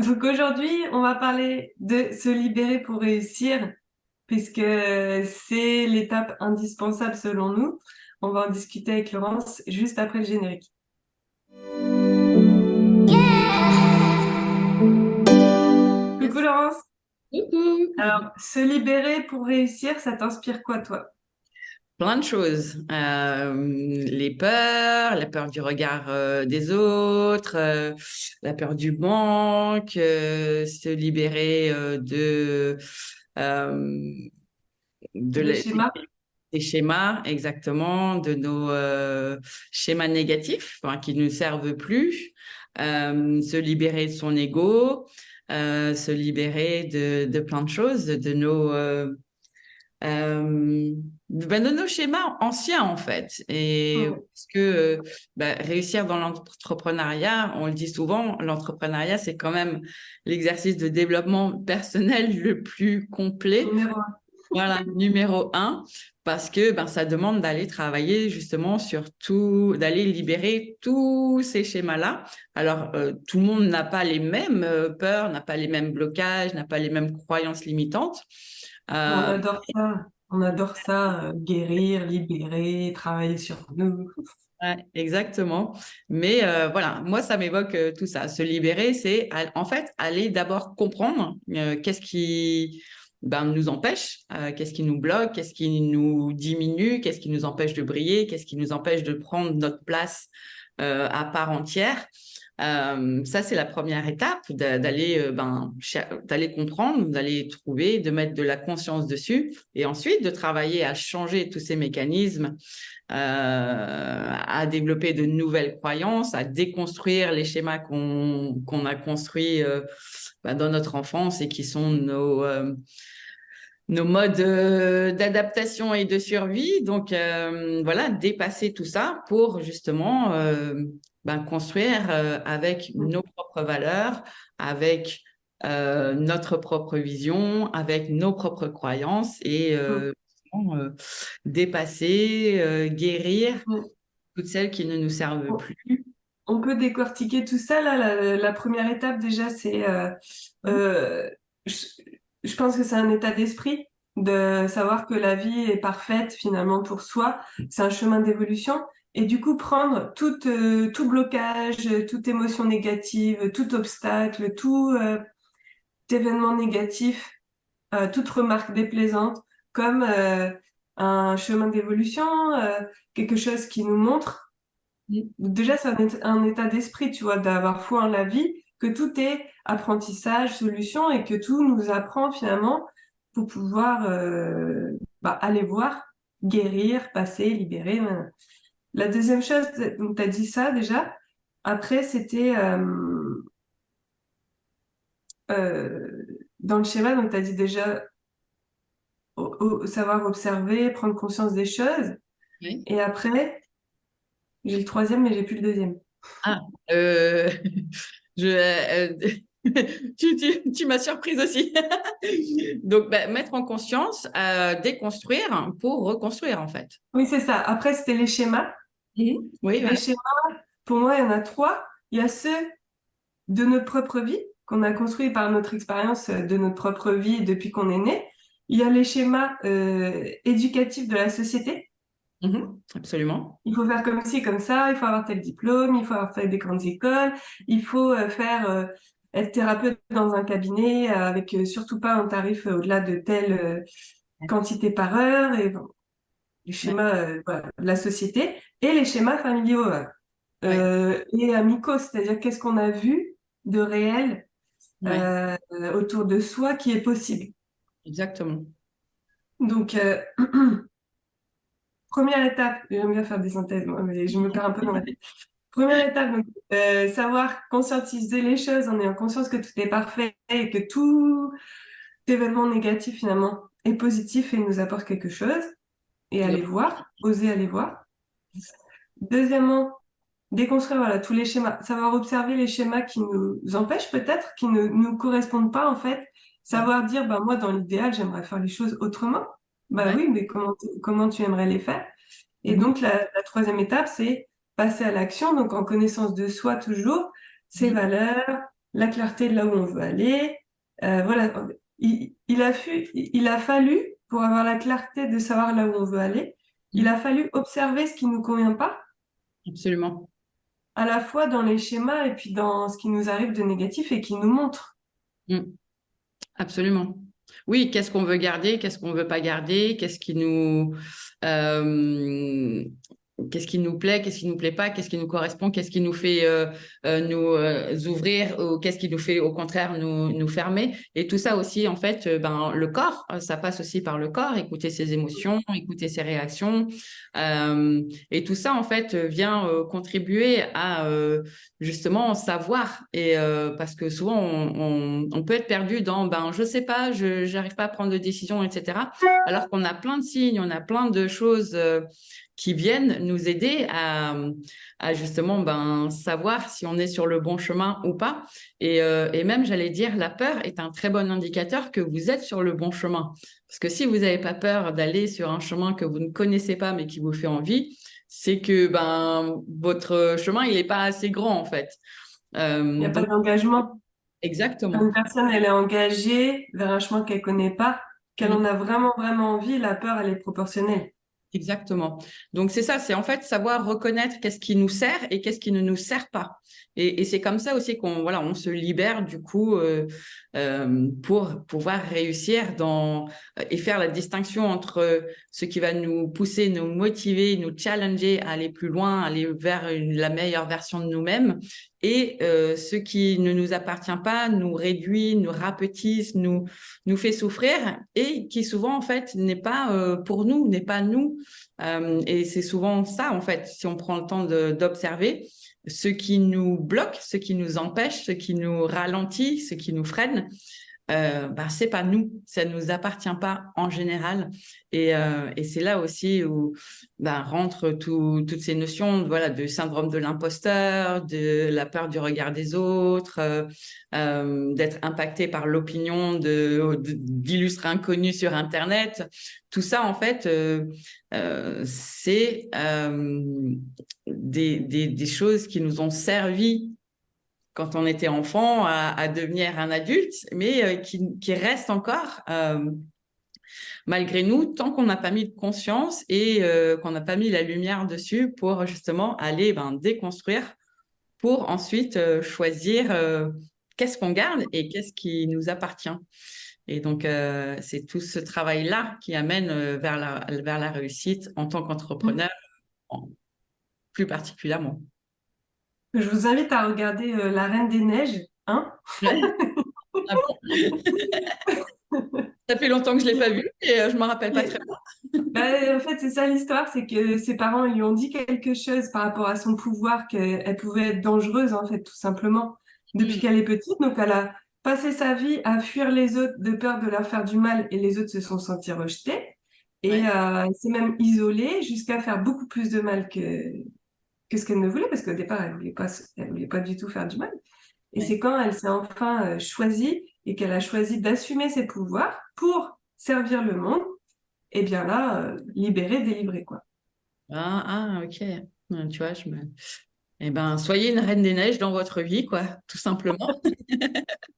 Donc aujourd'hui, on va parler de se libérer pour réussir, puisque c'est l'étape indispensable selon nous. On va en discuter avec Laurence juste après le générique. Coucou Yes. Laurence. Coucou. Alors, se libérer pour réussir, ça t'inspire quoi toi? Plein de choses. Les peurs, la peur du regard des autres, la peur du manque, se libérer euh, de Des la- schémas? des schémas, exactement, de nos schémas négatifs, enfin, qui ne nous servent plus, se libérer de son ego, se libérer de plein de choses, euh, de nos schémas anciens en fait. Et Ouais. parce que réussir dans l'entrepreneuriat, on le dit souvent, l'entrepreneuriat c'est quand même l'exercice de développement personnel le plus complet. Numéro un. Voilà, numéro un, parce que ça demande d'aller travailler justement sur tout, d'aller libérer tous ces schémas-là. Alors, tout le monde n'a pas les mêmes peurs, n'a pas les mêmes blocages, n'a pas les mêmes croyances limitantes. On Euh, adore ça. On adore ça, guérir, libérer, travailler sur nous. Ouais, exactement. Mais voilà, moi, ça m'évoque tout ça. Se libérer, c'est en fait aller d'abord comprendre qu'est-ce qui nous empêche, qu'est-ce qui nous bloque, qu'est-ce qui nous diminue, qu'est-ce qui nous empêche de briller, qu'est-ce qui nous empêche de prendre notre place à part entière. Ça, c'est la première étape, d'aller d'aller comprendre, d'aller trouver, de mettre de la conscience dessus, et ensuite de travailler à changer tous ces mécanismes, à développer de nouvelles croyances, à déconstruire les schémas qu'on a construits dans notre enfance et qui sont nos modes d'adaptation et de survie. Donc voilà, dépasser tout ça pour justement construire avec nos propres valeurs, avec notre propre vision, avec nos propres croyances et justement, dépasser, guérir toutes celles qui ne nous servent On plus. on peut décortiquer tout ça là. La première étape déjà, c'est euh, je, je pense que c'est un état d'esprit de savoir que la vie est parfaite finalement pour soi. C'est un chemin d'évolution et du coup prendre tout blocage, toute émotion négative, tout obstacle, tout événement négatif, toute remarque déplaisante comme un chemin d'évolution, quelque chose qui nous montre. Déjà, c'est un état d'esprit, tu vois, d'avoir foi en la vie, que tout est apprentissage, solution, et que tout nous apprend finalement pour pouvoir aller voir, guérir, passer, libérer. La deuxième chose, donc tu as dit ça déjà. Après, c'était euh, dans le schéma, donc tu as dit déjà savoir observer, prendre conscience des choses. Oui. Et après, j'ai le troisième, mais j'ai plus le deuxième. Ah, euh, je, tu m'as surprise aussi. Donc, mettre en conscience, déconstruire pour reconstruire, en fait. Oui, c'est ça. Après, c'était les schémas. Mhm. Oui, Les voilà. schémas, pour moi, il y en a trois. Il y a ceux de notre propre vie, qu'on a construits par notre expérience de notre propre vie depuis qu'on est né. Il y a les schémas éducatifs de la société. Mhm. Absolument. Il faut faire comme ci, comme ça, il faut avoir tel diplôme, il faut avoir fait des grandes écoles, il faut être thérapeute dans un cabinet avec surtout pas un tarif au-delà de telle quantité par heure, et bon, les Ouais. schémas voilà, de la société, et les schémas familiaux Ouais. et amicaux, c'est-à-dire qu'est-ce qu'on a vu de réel Ouais. autour de soi qui est possible. Exactement. Donc, première étape, j'aime bien faire des synthèses, moi, mais je me perds un peu dans la tête. Première étape, donc, savoir conscientiser les choses en ayant conscience que tout est parfait et que tout événement négatif finalement est positif et nous apporte quelque chose et Et aller voir, oser aller voir. Deuxièmement, déconstruire voilà, tous les schémas, savoir observer les schémas qui nous empêchent peut-être, qui ne nous correspondent pas en fait, ouais. savoir dire, bah, moi dans l'idéal, j'aimerais faire les choses autrement. Bah Ouais. oui, mais comment tu aimerais les faire? Et Mhm. donc la troisième étape, c'est passer à l'action, donc en connaissance de soi toujours, ses Mhm. valeurs, la clarté de là où on veut aller. Voilà, il a fallu, pour avoir la clarté de savoir là où on veut aller, il Mm. a fallu observer ce qui nous convient pas, Absolument. à la fois dans les schémas et puis dans ce qui nous arrive de négatif et qui nous montre. Mm. Absolument. Oui, qu'est-ce qu'on veut garder, qu'est-ce qu'on veut pas garder, euh, qu'est-ce qui nous plaît, qu'est-ce qui nous plaît pas, qu'est-ce qui nous correspond, qu'est-ce qui nous fait nous ouvrir ou qu'est-ce qui nous fait au contraire nous fermer. Et tout ça aussi, en fait, ben, le corps, ça passe aussi par le corps, écouter ses émotions, écouter ses réactions. Et tout ça, en fait, vient contribuer à justement savoir. Et parce que souvent, on peut être perdu dans, ben, je sais pas, je n'arrive pas à prendre de décision, etc. Alors qu'on a plein de signes, on a plein de choses qui viennent nous aider à justement ben, savoir si on est sur le bon chemin ou pas. Et même, j'allais dire, la peur est un très bon indicateur que vous êtes sur le bon chemin. Parce que si vous n'avez pas peur d'aller sur un chemin que vous ne connaissez pas mais qui vous fait envie, c'est que ben, votre chemin, il n'est pas assez grand en fait. Il n'y a pas Donc, d'engagement. Quand exactement. une personne, elle est engagée vers un chemin qu'elle connaît pas, qu'elle en Mm. a vraiment, vraiment envie, la peur, elle est proportionnelle. Exactement. Donc c'est ça, c'est en fait savoir reconnaître qu'est-ce qui nous sert et qu'est-ce qui ne nous sert pas. Et c'est comme ça aussi qu'on voilà, on se libère du coup pour pouvoir réussir et faire la distinction entre ce qui va nous pousser, nous motiver, nous challenger à aller plus loin, aller vers la meilleure version de nous-mêmes et ce qui ne nous appartient pas, nous réduit, nous rapetisse, nous fait souffrir et qui souvent en fait n'est pas pour nous, n'est pas nous. Et c'est souvent ça en fait, si on prend le temps d'observer, ce qui nous bloque, ce qui nous empêche, ce qui nous ralentit, ce qui nous freine, bah, c'est pas nous, ça nous appartient pas en général. Et c'est là aussi où bah, rentrent toutes ces notions voilà, de syndrome de l'imposteur, de la peur du regard des autres, d'être impacté par l'opinion d'illustres inconnus sur Internet. Tout ça, en fait, c'est des choses qui nous ont servi quand on était enfant à devenir un adulte, mais qui restent encore malgré nous tant qu'on n'a pas mis de conscience et qu'on n'a pas mis la lumière dessus pour justement aller ben, déconstruire pour ensuite choisir qu'est-ce qu'on garde et qu'est-ce qui nous appartient. Et donc, c'est tout ce travail-là qui amène vers la réussite en tant qu'entrepreneur, plus particulièrement. Je vous invite à regarder La Reine des Neiges, hein? Ouais. Ah bon. Ça fait longtemps que je ne l'ai pas vu et je ne me rappelle pas très Et, bien. en fait, c'est ça l'histoire, c'est que ses parents lui ont dit quelque chose par rapport à son pouvoir, qu'elle pouvait être dangereuse, en fait, tout simplement, depuis Mm. qu'elle est petite. Donc, elle a passé sa vie à fuir les autres de peur de leur faire du mal et les autres se sont sentis rejetés. Et Ouais, elle s'est même isolée jusqu'à faire beaucoup plus de mal que ce qu'elle ne voulait, parce qu'au départ, elle voulait pas du tout faire du mal. Et ouais. c'est quand elle s'est enfin choisie et qu'elle a choisi d'assumer ses pouvoirs pour servir le monde, et bien là, libérée, délivrée, quoi. Ok. Tu vois, Eh ben, soyez une reine des neiges dans votre vie, quoi, tout simplement.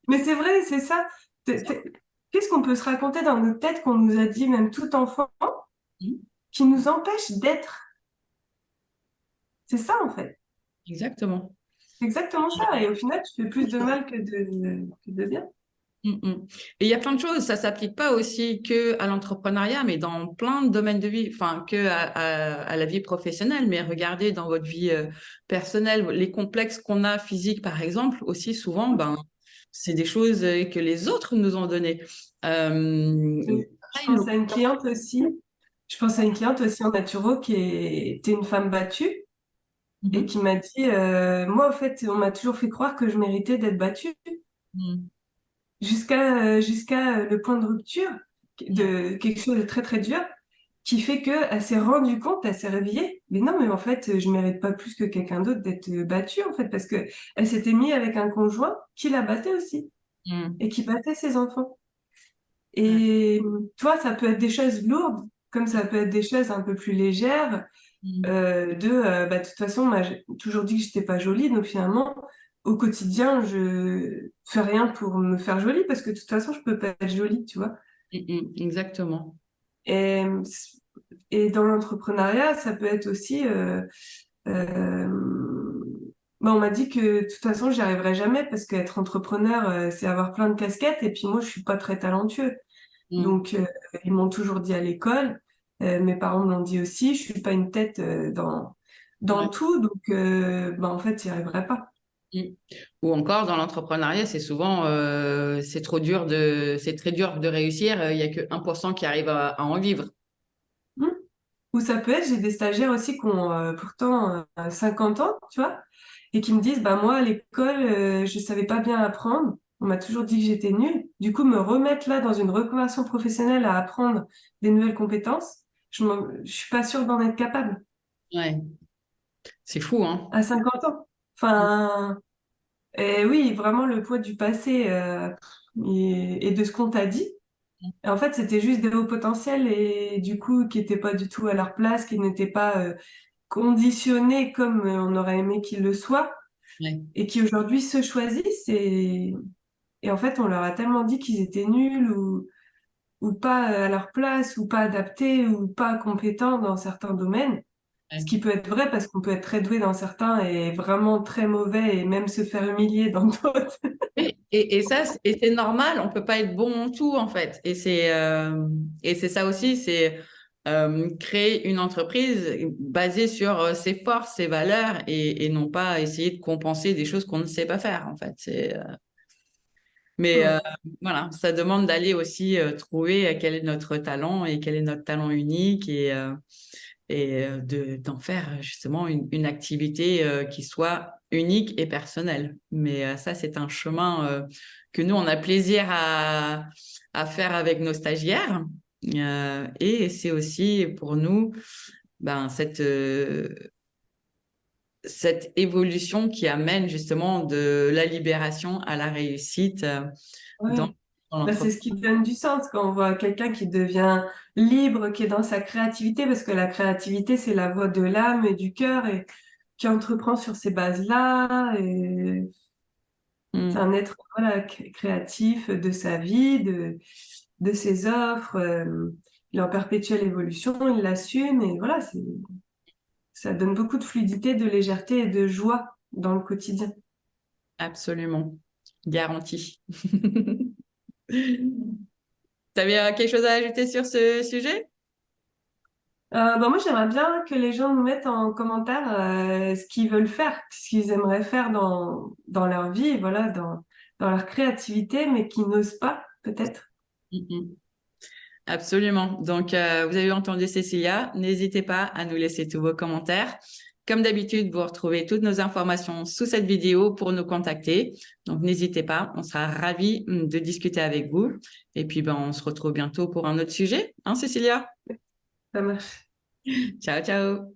Mais c'est vrai, c'est ça. Qu'est-ce qu'on peut se raconter dans nos têtes qu'on nous a dit, même tout enfant, Mm. qui nous empêche d'être? C'est ça, en fait. Exactement. C'est exactement ça. Et au final, tu fais plus de mal que de bien. Mm, mm. Et il y a plein de choses, ça s'applique pas aussi que à l'entrepreneuriat, mais dans plein de domaines de vie, enfin que à la vie professionnelle, mais regardez dans votre vie personnelle, les complexes qu'on a physiques par exemple, aussi souvent, ben c'est des choses que les autres nous ont données. Je Pareil, pense à une cliente aussi. Je pense à une cliente aussi en naturo qui était une femme battue et Mhm. qui m'a dit, moi, au fait, on m'a toujours fait croire que je méritais d'être battue Mhm. jusqu'à le point de rupture Ouais. de quelque chose de très, très dur qui fait que elle s'est rendue compte, elle s'est réveillée. Mais non, mais en fait, je mérite pas plus que quelqu'un d'autre d'être battue, en fait, parce que elle s'était mise avec un conjoint qui la battait aussi Mhm. et qui battait ses enfants. Ouais. Et toi, ça peut être des choses lourdes, comme ça peut être des choses un peu plus légères, Mhm. de toute façon, moi, j'ai toujours dit que j'étais pas jolie, donc finalement, au quotidien, je fais rien pour me faire jolie parce que de toute façon, je peux pas être jolie, tu vois. Exactement. Et, et dans l'entrepreneuriat, ça peut être aussi, euh, on m'a dit que de toute façon, j'y arriverais jamais parce qu'être entrepreneur, c'est avoir plein de casquettes. Et puis moi, je suis pas très talentueux. Mm. Donc, ils m'ont toujours dit à l'école, mes parents me l'ont dit aussi, je suis pas une tête dans Ouais. tout, donc en fait, j'y arriverai pas. Mm. Ou encore dans l'entrepreneuriat, c'est souvent c'est très dur de réussir. Il y a que 1% qui arrive à en vivre. Hmm. Ou ça peut être, j'ai des stagiaires aussi qui ont pourtant 50 ans, tu vois, et qui me disent, bah moi, à l'école, je savais pas bien apprendre, on m'a toujours dit que j'étais nulle. Du coup, me remettre là dans une reconversion professionnelle à apprendre des nouvelles compétences, je suis pas sûre d'en être capable Ouais. C'est fou, hein? à 50 ans. Enfin, et oui, vraiment le poids du passé et de ce qu'on t'a dit. Et en fait, c'était juste des hauts potentiels et du coup, qui n'étaient pas du tout à leur place, qui n'étaient pas conditionnés comme on aurait aimé qu'ils le soient Ouais. et qui aujourd'hui se choisissent. Et en fait, on leur a tellement dit qu'ils étaient nuls ou pas à leur place ou pas adaptés ou pas compétents dans certains domaines. Ce Ouais. qui peut être vrai parce qu'on peut être très doué dans certains et vraiment très mauvais et même se faire humilier dans d'autres. Et ça, et c'est normal, on peut pas être bon en tout, en fait. Et c'est ça aussi, c'est créer une entreprise basée sur ses forces, ses valeurs et non pas essayer de compenser des choses qu'on ne sait pas faire, en fait. Mais Hmm. voilà, ça demande d'aller aussi trouver quel est notre talent et quel est notre talent unique d'en faire justement une activité qui soit unique et personnelle. Mais ça, c'est un chemin que nous, on a plaisir à faire avec nos stagiaires. Et c'est aussi pour nous cette évolution qui amène justement de la libération à la réussite dans, Ouais. dans Bah, c'est l'entreprise. ce qui donne du sens quand on voit quelqu'un qui devient libre, qui est dans sa créativité, parce que la créativité, c'est la voix de l'âme et du cœur et qui entreprend sur ces bases-là. Et c'est Mm. un être voilà, créatif de sa vie, de ses offres. Il est en perpétuelle évolution, il l'assume et voilà, ça donne beaucoup de fluidité, de légèreté et de joie dans le quotidien. Absolument. Garantie. Tu avais quelque chose à ajouter sur ce sujet? Moi, j'aimerais bien que les gens nous mettent en commentaire ce qu'ils veulent faire, ce qu'ils aimeraient faire dans leur vie, voilà, dans leur créativité, mais qui n'osent pas, peut-être. Mhm. Absolument. Donc, vous avez entendu Cécilia. N'hésitez pas à nous laisser tous vos commentaires. Comme d'habitude, vous retrouvez toutes nos informations sous cette vidéo pour nous contacter. Donc, n'hésitez pas. On sera ravis de discuter avec vous. Et puis, on se retrouve bientôt pour un autre sujet. Hein, Cécilia? Ça marche. Ciao, ciao.